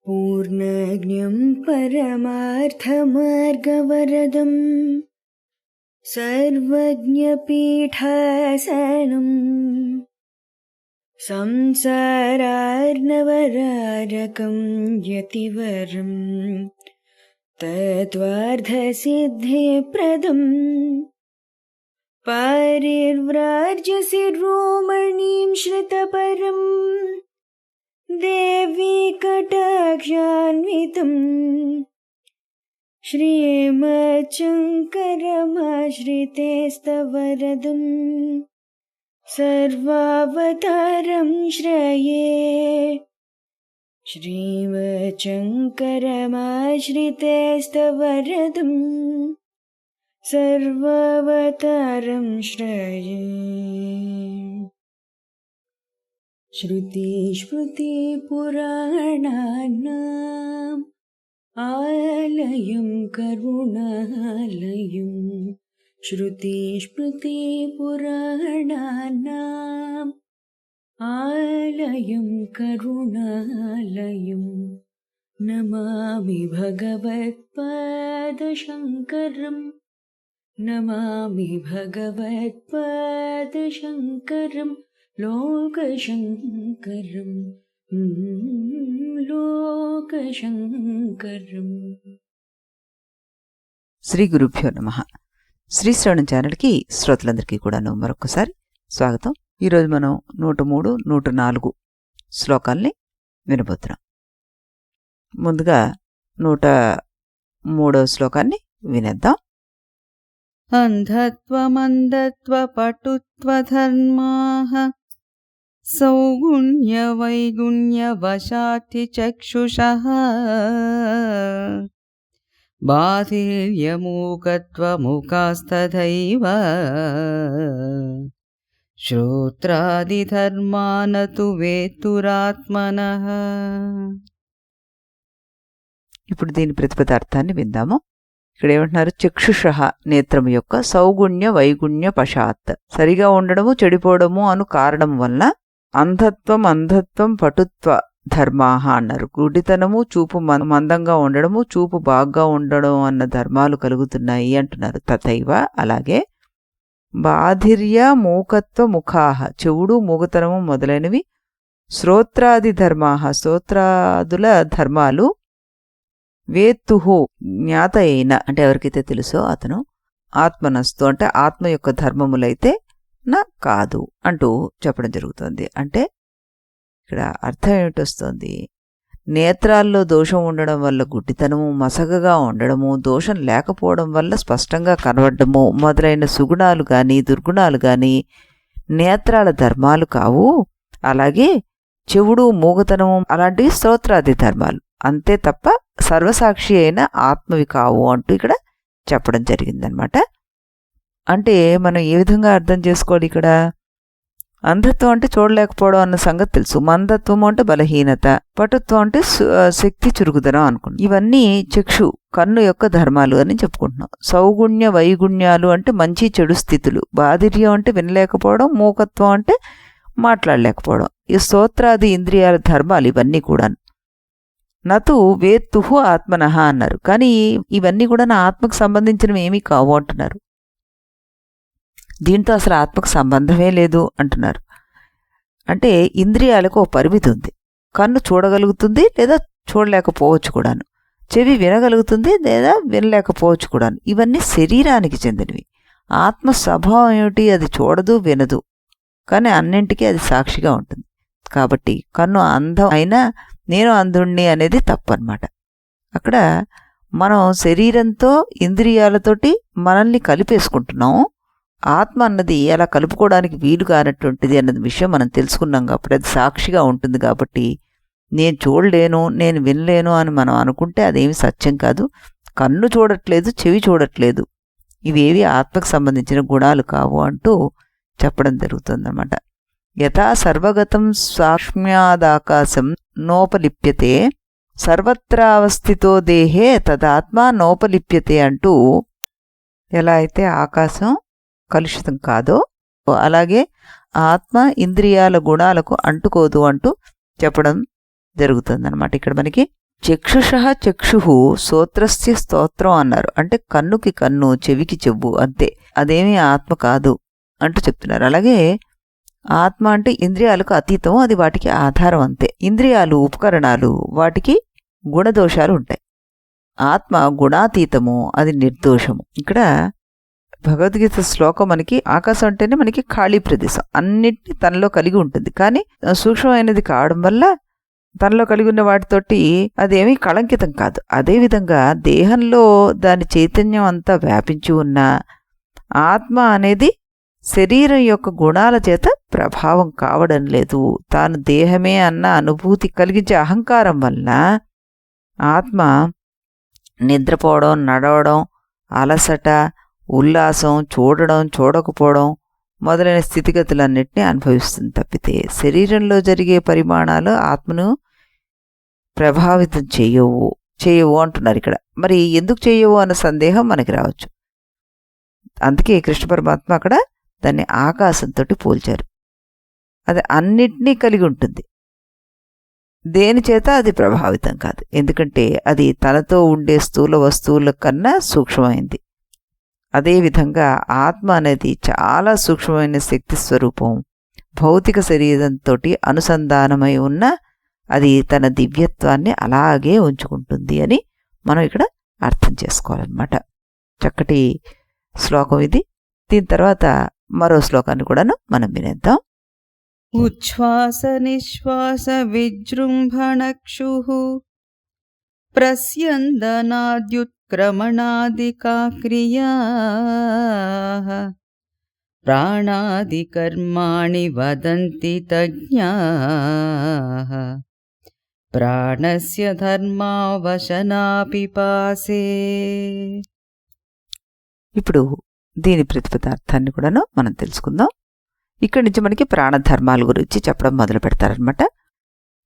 पूर्णज्ञं परमार्थमार्गवरदं सर्वज्ञपीठासनं संसारार्णवरारकं यतिवरं तत्त्वार्थसिद्धिप्रदं पारिव्राज्यशिरोमणिं श्रितपरम् देवी कटाक्षान्वितं श्रीमच्शङ्करमाश्रितेस्तवरदं सर्वावतारं श्रये श्रीमच्शङ्करमाश्रितेस्तवरदं सर्वावतारं श्रये। श्रुतिस्मृतिपुराणानाम् आलयं करुणालयं श्रुतिस्मृतिपुराणानाम् आलयं करुणालयं नमामि भगवत्पादशङ्करं नमामि भगवत्पादशङ्करं लोकशङ्करं లోకశంకరం. శ్రీ గురుభ్యో నమః. శ్రీ శ్రవణం ఛానల్కి శ్రోతలందరికీ కూడాను మరొకసారి స్వాగతం. ఈరోజు మనం 103, 104 శ్లోకాల్ని వినబోతున్నాం. ముందుగా 103వ శ్లోకాన్ని వినేద్దాం. అంధత్వమంధత్వ పటుత్వ ధర్మాః సౌగుణ్య వైగుణ్య వశాతి చక్షుషః బాధిర్యమూకత్వ ముఖాస్తథైవ శ్రోత్రాది ధర్మానతు వేతురాత్మనః. ఇప్పుడు దీని ప్రతిపదార్థాన్ని విందాము. ఇక్కడ ఏమంటున్నారు? చక్షుషః నేత్రము యొక్క సౌగుణ్య వైగుణ్య పశాత్ సరిగా ఉండడము చెడిపోవడము అను కారణం వల్ల అంధత్వం పటుత్వ ధర్మాహ అన్నారు. గుడితనము, చూపు మందంగా ఉండడము, చూపు బాగ్గా ఉండడం అన్న ధర్మాలు కలుగుతున్నాయి అంటున్నారు. తథైవ అలాగే బాధిర్య మూకత్వ ముఖాహ చెవుడు మూగతనము మొదలైనవి, శ్రోత్రాది ధర్మాహ శ్రోత్రాదుల ధర్మాలు, వేత్తుహు జ్ఞాత అయిన అంటే ఎవరికైతే తెలుసో అతను, ఆత్మనస్తు అంటే ఆత్మ యొక్క ధర్మములైతే నా కాదు అంటూ చెప్పడం జరుగుతుంది. అంటే ఇక్కడ అర్థం ఏమిటొస్తుంది? నేత్రాల్లో దోషం ఉండడం వల్ల గుడ్డితనము, మసగగా ఉండడము, దోషం లేకపోవడం వల్ల స్పష్టంగా కనబడము మొదలైన సుగుణాలు గాని దుర్గుణాలు గాని నేత్రాల ధర్మాలు కావు. అలాగే చెవుడు మూగతనము అలాంటివి స్తోత్రాది ధర్మాలు అంతే తప్ప సర్వసాక్షి అయిన ఆత్మవి కావు అంటూ ఇక్కడ చెప్పడం జరిగిందనమాట. అంటే మనం ఏ విధంగా అర్థం చేసుకోవాలి? ఇక్కడ అంధత్వం అంటే చూడలేకపోవడం అన్న సంగతి తెలుసు, మందత్వం అంటే బలహీనత, పటుత్వం అంటే శక్తి చురుకుదనం అనుకుంటాం. ఇవన్నీ చక్షు కన్ను యొక్క ధర్మాలు అని చెప్పుకుంటున్నాం. సౌగుణ్య వైగుణ్యాలు అంటే మంచి చెడు స్థితులు, బాధిర్యం అంటే వినలేకపోవడం, మూకత్వం అంటే మాట్లాడలేకపోవడం. ఈ స్తోత్రాది ఇంద్రియాల ధర్మాలు ఇవన్నీ కూడా నతు వేత్తుహు ఆత్మనః అన్నారు. కానీ ఇవన్నీ కూడా నా ఆత్మకు సంబంధించినవి ఏమీ కావు అంటున్నారు. దీంతో అసలు ఆత్మకు సంబంధమే లేదు అంటున్నారు. అంటే ఇంద్రియాలకు ఓ పరిమితి ఉంది. కన్ను చూడగలుగుతుంది లేదా చూడలేకపోవచ్చు కూడాను, చెవి వినగలుగుతుంది లేదా వినలేకపోవచ్చు కూడాను. ఇవన్నీ శరీరానికి చెందినవి. ఆత్మ స్వభావం ఏమిటి? అది చూడదు వినదు, కానీ అన్నింటికీ అది సాక్షిగా ఉంటుంది. కాబట్టి కన్ను అందం అయినా నేను అంధుణ్ణి అనేది తప్పన్నమాట. అక్కడ మనం శరీరంతో ఇంద్రియాలతోటి మనల్ని కలిపేసుకుంటున్నాం. ఆత్మ అన్నది అలా కలుపుకోవడానికి వీలు కానటువంటిది అన్నది విషయం మనం తెలుసుకున్నాం. కాబట్టి అది సాక్షిగా ఉంటుంది. కాబట్టి నేను చూడలేను, నేను వినలేను అని మనం అనుకుంటే అదేమి సత్యం కాదు. కన్ను చూడట్లేదు, చెవి చూడట్లేదు, ఇవేవి ఆత్మకు సంబంధించిన గుణాలు కావు అంటూ చెప్పడం జరుగుతుందన్నమాట. యథా సర్వగతం సాక్ష్మ్యాదాకాశం నోపలిప్యతే సర్వత్రావస్థితో దేహే తదాత్మా నోపలిప్యతే అంటూ ఎలా అయితే ఆకాశం కలుషితం కాదో అలాగే ఆత్మ ఇంద్రియాల గుణాలకు అంటుకోదు అంటూ చెప్పడం జరుగుతుందన్నమాట. ఇక్కడ మనకి చక్షుష చక్షు శ్రోత్రస్య స్తోత్రం అన్నారు. అంటే కన్నుకి కన్ను, చెవికి చెవు అంతే, అదేమీ ఆత్మ కాదు అంటూ చెప్తున్నారు. అలాగే ఆత్మ అంటే ఇంద్రియాలకు అతీతం, అది వాటికి ఆధారం అంతే. ఇంద్రియాలు ఉపకరణాలు, వాటికి గుణదోషాలు ఉంటాయి. ఆత్మ గుణాతీతము, అది నిర్దోషము. ఇక్కడ భగవద్గీత శ్లోకం మనకి ఆకాశం అంటేనే మనకి ఖాళీ ప్రదేశం, అన్నిటినీ తనలో కలిగి ఉంటుంది. కానీ సూక్ష్మమైనది కావడం వల్ల తనలో కలిగి ఉన్న వాటితోటి అదేమీ కళంకితం కాదు. అదేవిధంగా దేహంలో దాని చైతన్యం అంతా వ్యాపించి ఉన్న ఆత్మ అనేది శరీరం యొక్క గుణాల చేత ప్రభావం కావడం లేదు. తాను దేహమే అన్న అనుభూతి కలిగించే అహంకారం వల్ల ఆత్మ నిద్రపోవడం, నడవడం, అలసట, ఉల్లాసం, చూడడం, చూడకపోవడం మొదలైన స్థితిగతులన్నింటినీ అనుభవిస్తుంది తప్పితే శరీరంలో జరిగే పరిమాణాలు ఆత్మను ప్రభావితం చేయవు అంటున్నారు ఇక్కడ. మరి ఎందుకు చేయవు అన్న సందేహం మనకి రావచ్చు. అందుకే కృష్ణ పరమాత్మ అక్కడ దాన్ని ఆకాశంతో పోల్చారు. అది అన్నిటినీ కలిగి ఉంటుంది, దేని చేత అది ప్రభావితం కాదు. ఎందుకంటే అది తనతో ఉండే స్థూల వస్తువుల కన్నా సూక్ష్మమైంది. అదేవిధంగా ఆత్మ అనేది చాలా సూక్ష్మమైన శక్తి స్వరూపం. భౌతిక శరీరంతో అనుసంధానమై ఉన్న అది తన దివ్యత్వాన్ని అలాగే ఉంచుకుంటుంది అని మనం ఇక్కడ అర్థం చేసుకోవాలన్నమాట. చక్కటి శ్లోకం ఇది. దీని తర్వాత మరో శ్లోకాన్ని కూడాను మనం వినేద్దాం. ఉచ్ఛ్వాస నిశ్వాస విజృంభణక్షుః ప్రస్యందనాద్యుత్క్రమణాదికా క్రియాః ప్రాణాదికర్మాణి వదంతి తజ్ఞాః ప్రాణస్య ధర్మావశనాపిపాసే. ఇప్పుడు దీని ప్రతిపదార్థాన్ని కూడాను మనం తెలుసుకుందాం. ఇక్కడి నుంచి మనకి ప్రాణధర్మాల గురించి చెప్పడం మొదలు పెడతారనమాట.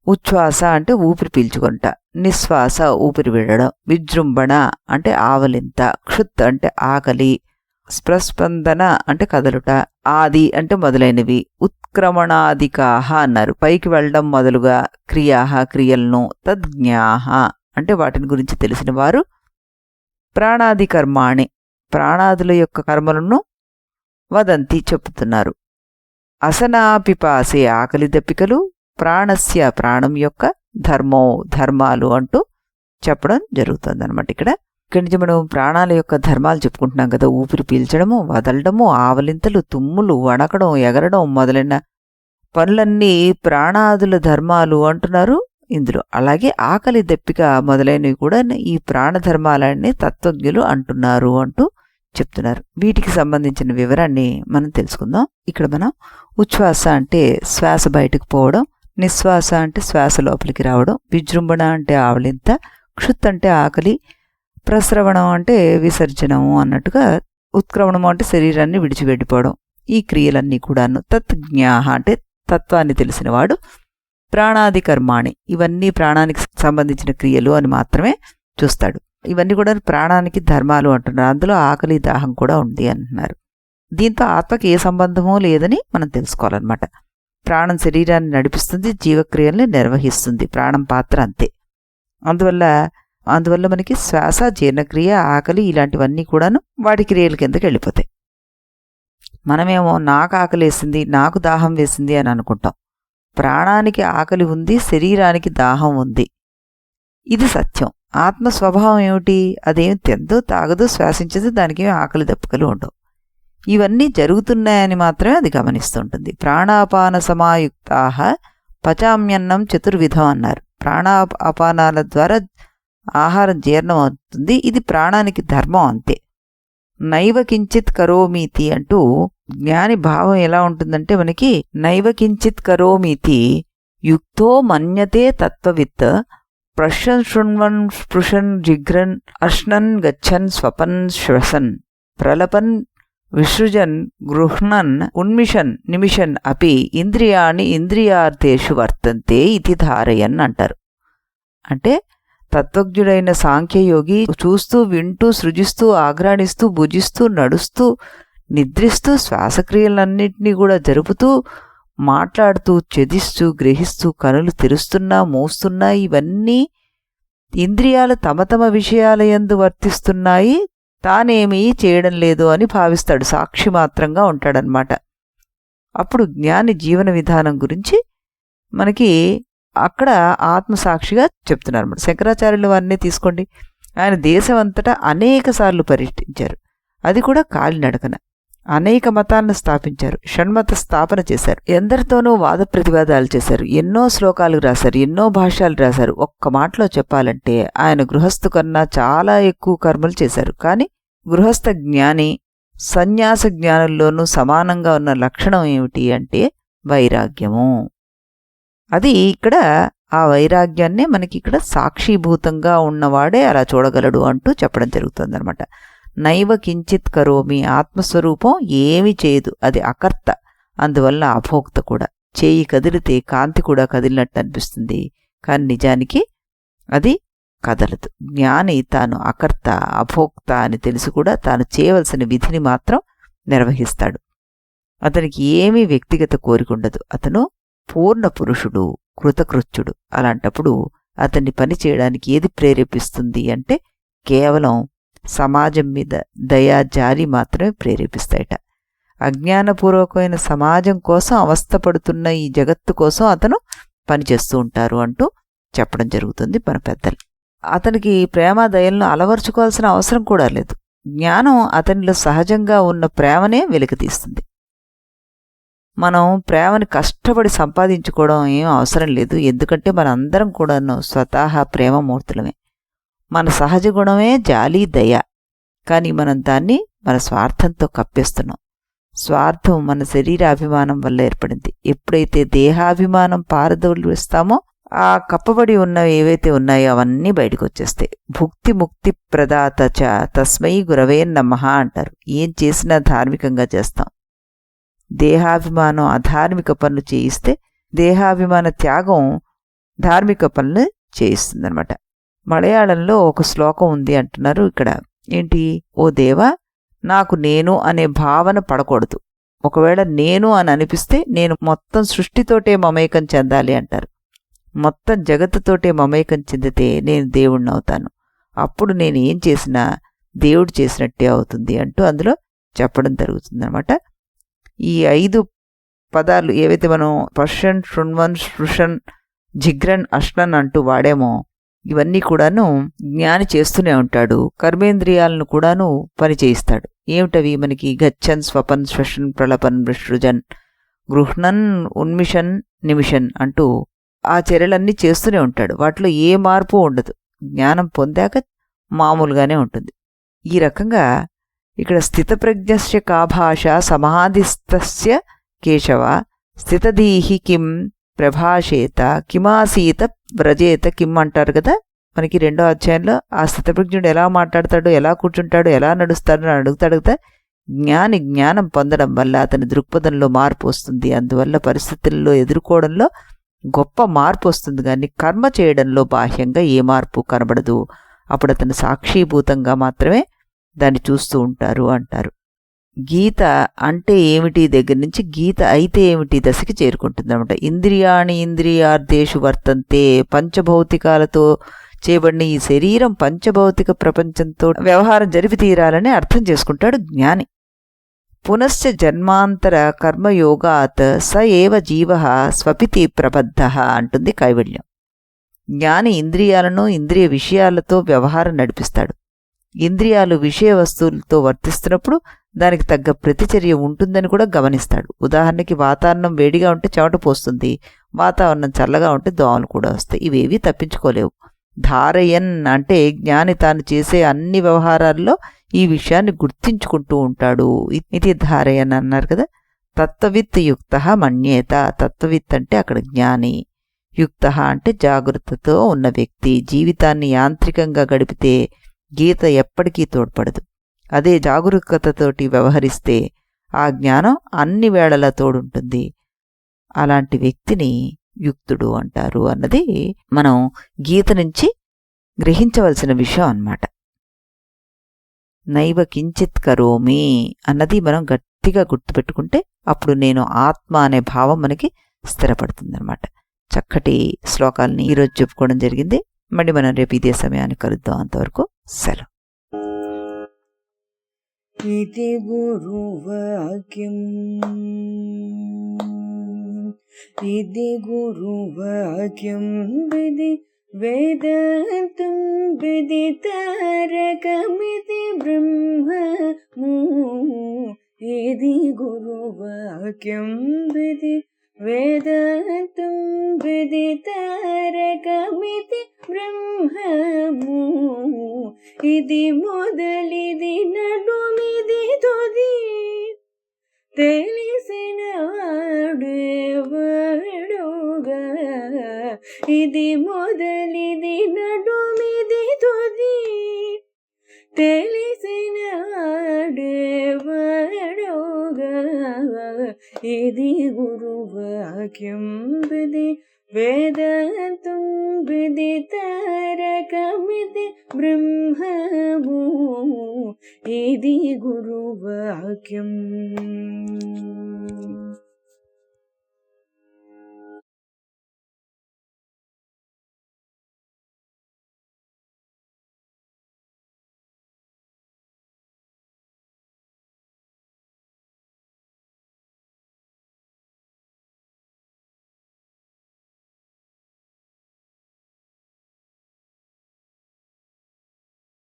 ఉచ్ఛ్వాస అంటే ఊపిరి పీల్చుకుంట, నిశ్వాస ఊపిరి విడడం, విజృంభణ అంటే ఆవలింత, క్షుత్ అంటే ఆకలి, స్పృస్పందన అంటే కదలుట, ఆది అంటే మొదలైనవి, ఉత్క్రమణాదికాహ అన్నారు పైకి వెళ్ళడం మొదలుగా, క్రియాహ క్రియలను, తజ్ఞాహ అంటే వాటిని గురించి తెలిసిన వారు, ప్రాణాది కర్మాణి ప్రాణాదుల యొక్క కర్మలను వదంతి చెప్పుతున్నారు, అసనాపిపాసే ఆకలి దప్పికలు, ప్రాణస్య ప్రాణం యొక్క ధర్మో ధర్మాలు అంటూ చెప్పడం జరుగుతుందన్నమాట. ఇక్కడి నుంచి మనం ప్రాణాల యొక్క ధర్మాలు చెప్పుకుంటున్నాం కదా. ఊపిరి పీల్చడము, వదలడము, ఆవలింతలు, తుమ్ములు, వణకడం, ఎగరడం మొదలైన పనులన్నీ ప్రాణాదుల ధర్మాలు అంటున్నారు ఇందులో. అలాగే ఆకలి దప్పిక మొదలైనవి కూడా ఈ ప్రాణధర్మాలన్నీ తత్వజ్ఞులు అంటున్నారు అంటూ చెప్తున్నారు. వీటికి సంబంధించిన వివరాన్ని మనం తెలుసుకుందాం. ఇక్కడ మనం ఉచ్ఛ్వాస అంటే శ్వాస బయటకు పోవడం, నిశ్వాస అంటే శ్వాస లోపలికి రావడం, విజృంభణ అంటే ఆవలింత, క్షుత్ అంటే ఆకలి, ప్రస్రవణం అంటే విసర్జనము అన్నట్టుగా, ఉత్క్రమణము అంటే శరీరాన్ని విడిచిపెట్టిపోవడం, ఈ క్రియలన్నీ కూడాను. తత్జ్ఞాహ అంటే తత్వాన్ని తెలిసినవాడు, ప్రాణాది కర్మాణి ఇవన్నీ ప్రాణానికి సంబంధించిన క్రియలు అని మాత్రమే చూస్తాడు. ఇవన్నీ కూడా ప్రాణానికి ధర్మాలు అంటున్నారు. అందులో ఆకలి దాహం కూడా ఉంది అంటున్నారు. దీంతో ఆత్మకి ఏ సంబంధమో లేదని మనం తెలుసుకోవాలన్నమాట. ప్రాణం శరీరాన్ని నడిపిస్తుంది, జీవక్రియల్ని నిర్వహిస్తుంది, ప్రాణం పాత్ర అంతే. అందువల్ల మనకి శ్వాస, జీర్ణక్రియ, ఆకలి ఇలాంటివన్నీ కూడాను వాటి క్రియల కిందకి వెళ్ళిపోతాయి. మనమేమో నాకు ఆకలేసింది, నాకు దాహం వేసింది అని అనుకుంటాం. ప్రాణానికి ఆకలి ఉంది, శరీరానికి దాహం ఉంది. ఇది సత్యం. ఆత్మ స్వభావం ఏమిటి? అదేం తిందో తాగదు, శ్వాసించదు, దానికేమి ఆకలి దప్పుకలు ఉండవు. ఇవన్నీ జరుగుతున్నాయని మాత్రమే అది గమనిస్తుంటుంది. ప్రాణాపాన సమాయుక్తాః పచామ్యన్నం చతుర్విధం అన్నారు. ప్రాణాపానాల ద్వారా ఆహారం జీర్ణం అవుతుంది. ఇది ప్రాణానికి ధర్మం అంతే. నైవ కించిత్ కరోమీతి అంటూ జ్ఞాని భావం ఎలా ఉంటుందంటే మనకి నైవ కించిత్ కరోమీతి యుక్తో మన్యతే తత్వవిత్ ప్రశన్ శృణ్వన్ స్పృశన్ జిఘ్రన్ అశ్నన్ గచ్చన్ స్వపన్ శ్వసన్ ప్రలపన్ విసృజన్ గృహ్ణన్ ఉన్మిషన్ నిమిషన్ అపి ఇంద్రియాణి ఇంద్రియార్థేషు వర్తంతే ఇది ధారయన్ అంటారు. అంటే తత్వజ్ఞుడైన సాంఖ్యయోగి చూస్తూ, వింటూ, సృజిస్తూ, ఆఘ్రాణిస్తూ, భుజిస్తూ, నడుస్తూ, నిద్రిస్తూ, శ్వాసక్రియలన్నింటినీ కూడా జరుపుతూ, మాట్లాడుతూ, చెదిస్తూ, గ్రహిస్తూ, కనులు తెరుస్తున్నా, మోస్తున్నా ఇవన్నీ ఇంద్రియాలు తమ తమ విషయాలయందు వర్తిస్తున్నాయి, తానేమీ చేయడం లేదు అని భావిస్తాడు, సాక్షి మాత్రంగా ఉంటాడనమాట. అప్పుడు జ్ఞాని జీవన విధానం గురించి మనకి అక్కడ ఆత్మసాక్షిగా చెప్తున్నారు. శంకరాచార్యుల వారిని తీసుకోండి, ఆయన దేశం అంతటా అనేక సార్లు పర్యటించారు, అది కూడా కాలినడకన. అనేక మతాలను స్థాపించారు, షణ్మత స్థాపన చేశారు, ఎందరితోనూ వాద ప్రతివాదాలు చేశారు, ఎన్నో శ్లోకాలు రాశారు, ఎన్నో భాష్యాలు రాశారు. ఒక్క మాటలో చెప్పాలంటే ఆయన గృహస్థు కన్నా చాలా ఎక్కువ కర్మలు చేశారు. కానీ గృహస్థ జ్ఞాని సన్యాస జ్ఞానుల్లోనూ సమానంగా ఉన్న లక్షణం ఏమిటి అంటే వైరాగ్యము. అది ఇక్కడ ఆ వైరాగ్యాన్నే మనకి ఇక్కడ సాక్షిభూతంగా ఉన్నవాడే అలా చూడగలడు అంటూ చెప్పడం జరుగుతుందన్నమాట. నైవ కించిత్ కరోమి, ఆత్మస్వరూపం ఏమీ చేయదు, అది అకర్త, అందువల్ల అభోక్త కూడా. చేయి కదిలితే కాంతి కూడా కదిలినట్టు అనిపిస్తుంది, కానీ నిజానికి అది కదలదు. జ్ఞాని తాను అకర్త అభోక్త అని తెలిసి కూడా తాను చేయవలసిన విధిని మాత్రం నిర్వహిస్తాడు. అతనికి ఏమీ వ్యక్తిగత కోరికుండదు, అతను పూర్ణ పురుషుడు, కృతకృత్యుడు. అలాంటప్పుడు అతన్ని పని చేయడానికి ఏది ప్రేరేపిస్తుంది అంటే కేవలం సమాజం మీద దయా జాలి మాత్రమే ప్రేరేపిస్తాయట. అజ్ఞానపూర్వకమైన సమాజం కోసం అవస్థపడుతున్న ఈ జగత్తు కోసం అతను పనిచేస్తూ ఉంటారు అంటూ చెప్పడం జరుగుతుంది మన పెద్దలు. అతనికి ప్రేమ దయలను అలవర్చుకోవాల్సిన అవసరం కూడా లేదు. జ్ఞానం అతనిలో సహజంగా ఉన్న ప్రేమనే వెలికితీస్తుంది. మనం ప్రేమని కష్టపడి సంపాదించుకోవడం ఏం అవసరం లేదు, ఎందుకంటే మనందరం కూడాను స్వతహా ప్రేమమూర్తులమే. మన సహజ గుణమే జాలి దయ, కానీ మనం దాన్ని మన స్వార్థంతో కప్పేస్తున్నాం. స్వార్థం మన శరీరాభిమానం వల్ల ఏర్పడింది. ఎప్పుడైతే దేహాభిమానం పారదోలిస్తామో ఆ కప్పబడి ఉన్నవి ఏవైతే ఉన్నాయో అవన్నీ బయటకు వచ్చేస్తాయి. భుక్తి ముక్తి ప్రదాత చ తస్మై గురవే నమః అంటారు. ఏం చేసినా ధార్మికంగా చేస్తాం. దేహాభిమానం అధార్మిక పనులు చేయిస్తే దేహాభిమాన త్యాగం ధార్మిక పనులు చేయిస్తుందన్నమాట. మలయాళంలో ఒక శ్లోకం ఉంది అంటున్నారు ఇక్కడ. ఏంటి? ఓ దేవా, నాకు నేను అనే భావన పడకూడదు. ఒకవేళ నేను అని అనిపిస్తే నేను మొత్తం సృష్టితోటే మమేకం చెందాలి అంటారు. మొత్తం జగత్తుతోటే మమేకం చెందితే నేను దేవుణ్ణి అవుతాను. అప్పుడు నేను ఏం చేసినా దేవుడు చేసినట్టే అవుతుంది అంటూ అందులో చెప్పడం జరుగుతుందన్నమాట. ఈ 5 పదాలు ఏవైతే మనం పర్షన్, శృణ్వన్, స్పృశన్, జిగ్రన్, అశ్నన్ అంటూ వాడేమో ఇవన్నీ కూడాను జ్ఞాని చేస్తూనే ఉంటాడు. కర్మేంద్రియాలను కూడాను పని చేయిస్తాడు. ఏమిటవి మనకి? గచ్చన్, స్వపన్, శ్వశన్, ప్రళపన్, విసృజన్, గృహ్ణన్, ఉన్మిషన్, నిమిషన్ అంటూ ఆ చర్యలన్నీ చేస్తూనే ఉంటాడు. వాటిలో ఏ మార్పు ఉండదు. జ్ఞానం పొందాక మామూలుగానే ఉంటుంది. ఈ రకంగా ఇక్కడ స్థితప్రజ్ఞస్య కా భాష సమాధిస్థస్య కేశవ స్థితధీహి కిం ప్రభాషేత కిమాసీత వ్రజేత కిం అంటారు కదా మనకి 2వ అధ్యాయంలో. ఆ స్థితప్రజ్ఞుడు ఎలా మాట్లాడతాడు, ఎలా కూర్చుంటాడు, ఎలా నడుస్తాడు అని అడుగుతాడు కదా. జ్ఞాని జ్ఞానం పొందడం వల్ల అతని దృక్పథంలో మార్పు వస్తుంది. అందువల్ల పరిస్థితుల్లో ఎదుర్కోవడంలో గొప్ప మార్పు వస్తుంది, కానీ కర్మ చేయడంలో బాహ్యంగా ఏ మార్పు కనబడదు. అప్పుడు అతను సాక్షీభూతంగా మాత్రమే దాన్ని చూస్తూ ఉంటారు అంటారు. గీత అంటే ఏమిటి దగ్గర నుంచి గీత అయితే ఏమిటి దశకి చేరుకుంటుందన్నమాట. ఇంద్రియాణి ఇంద్రియార్థేషు వర్తంతే, పంచభౌతికాలతో చేయబడిన ఈ శరీరం పంచభౌతిక ప్రపంచంతో వ్యవహారం జరిపి తీరాలని అర్థం చేసుకుంటాడు జ్ఞాని. పునశ్చ జన్మాంతర కర్మయోగాత్ స ఏవ జీవ స్వపితి ప్రబద్ధ అంటుంది కైవల్యం. జ్ఞాని ఇంద్రియాలను ఇంద్రియ విషయాలతో వ్యవహారం నడిపిస్తాడు. ఇంద్రియాలు విషయ వస్తువులతో వర్తిస్తున్నప్పుడు దానికి తగ్గ ప్రతిచర్య ఉంటుందని కూడా గమనిస్తాడు. ఉదాహరణకి వాతావరణం వేడిగా ఉంటే చెమట పోస్తుంది, వాతావరణం చల్లగా ఉంటే దోమలు కూడా వస్తాయి. ఇవేవి తప్పించుకోలేవు. ధారయన్ అంటే జ్ఞాని తాను చేసే అన్ని వ్యవహారాల్లో ఈ విషయాన్ని గుర్తించుకుంటూ ఉంటాడు. ఇది ధారయన్ అన్నారు కదా. తత్వవిత్ యుక్త మన్యేత. తత్వవిత్ అంటే అక్కడ జ్ఞాని, యుక్త అంటే జాగృతతో ఉన్న వ్యక్తి. జీవితాన్ని యాంత్రికంగా గడిపితే గీత ఎప్పటికీ తోడ్పడదు. అదే జాగరూకతతోటి వ్యవహరిస్తే ఆ జ్ఞానం అన్ని వేళలా తోడుంటుంది. అలాంటి వ్యక్తిని యుక్తుడు అంటారు అన్నది మనం గీత నుంచి గ్రహించవలసిన విషయం అన్నమాట. నైవ కించిత్ కరోమి అన్నది మనం గట్టిగా గుర్తుపెట్టుకుంటే అప్పుడు నేను ఆత్మ అనే భావం మనకి స్థిరపడుతుందన్నమాట. చక్కటి శ్లోకాలని ఈరోజు చెప్పుకోవడం జరిగింది. మళ్ళీ మనం రేపు ఇదే సమయాన్ని కలుద్దాం. అంతవరకు సెలవు. ఇది గురువాక్యం, ఇది గురువాక్యం, విధి వేదాంతం విదితారకమితి బ్రహ్మము. ఇది గురువాక్యం, విధి వేదాంతం విదితారకమితి బ్రహ్మము. ఇది మొదలిది నడుమిది తుది, తెలిసిన వాడేవాడుగా. ఇది మొదలిది నడుమిది తుది, తెలిసిన వాడేవాడుగా. ఇది గురువాక్యం, విధి వేదాంతం విదితారకమితి బ్రహ్మము. ఇది గురువాక్యం.